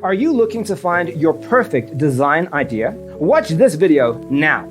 Are you looking to find your perfect design idea? Watch this video now.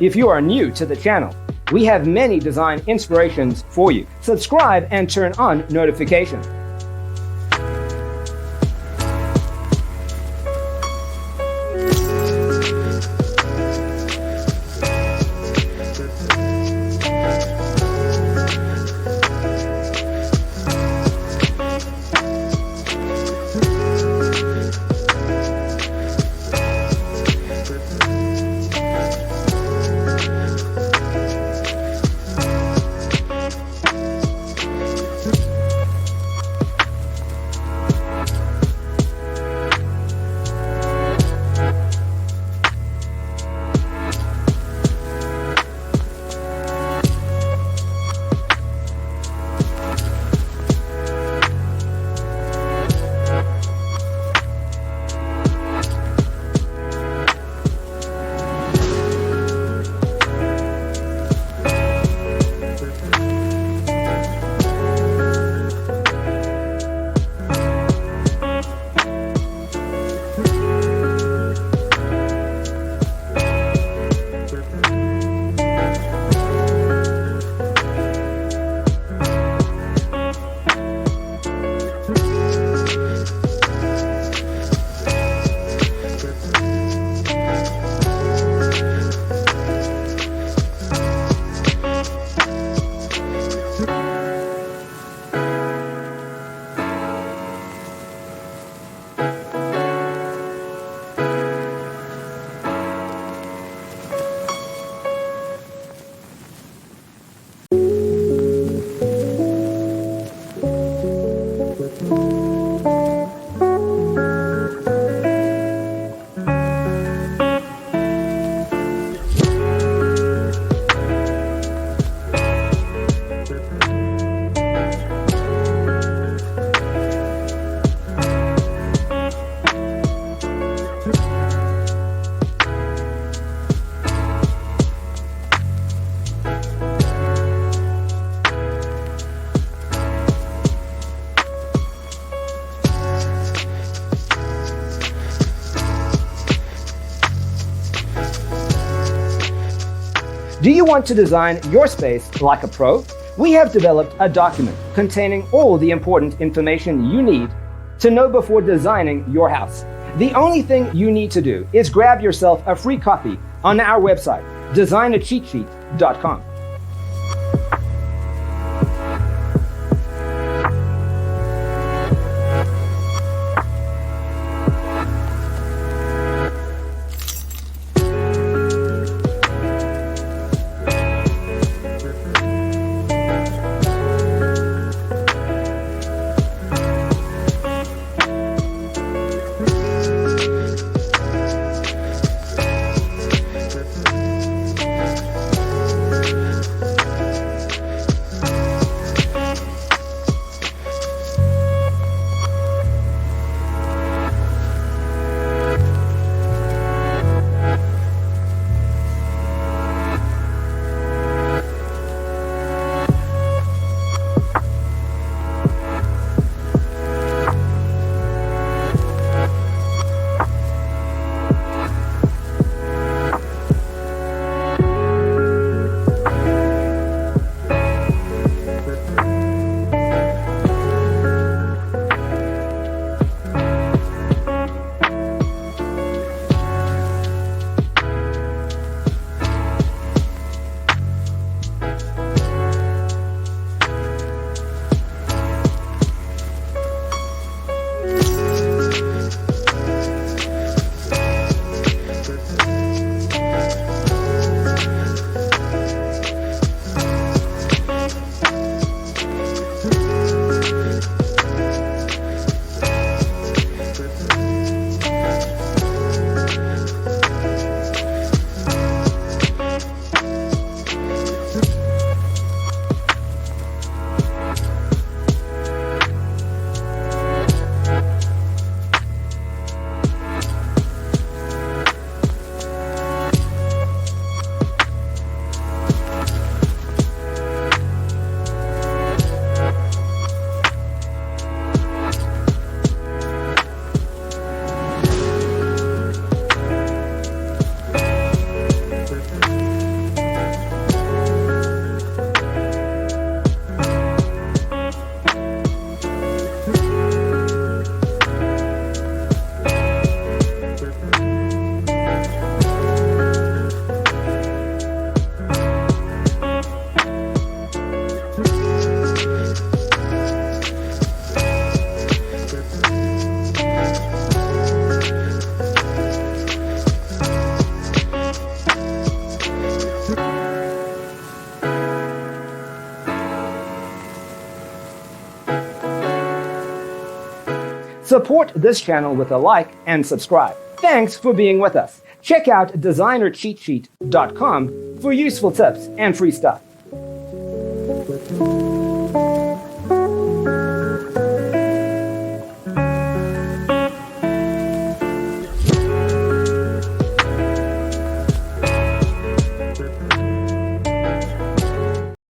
If you are new to the channel, we have many design inspirations for you. Subscribe and turn on notifications. Do you want to design your space like a pro? We have developed a document containing all the important information you need to know before designing your house. The only thing you need to do is grab yourself a free copy on our website, designacheatsheet.com. Support this channel with a like and subscribe. Thanks for being with us. Check out designercheatsheet.com for useful tips and free stuff.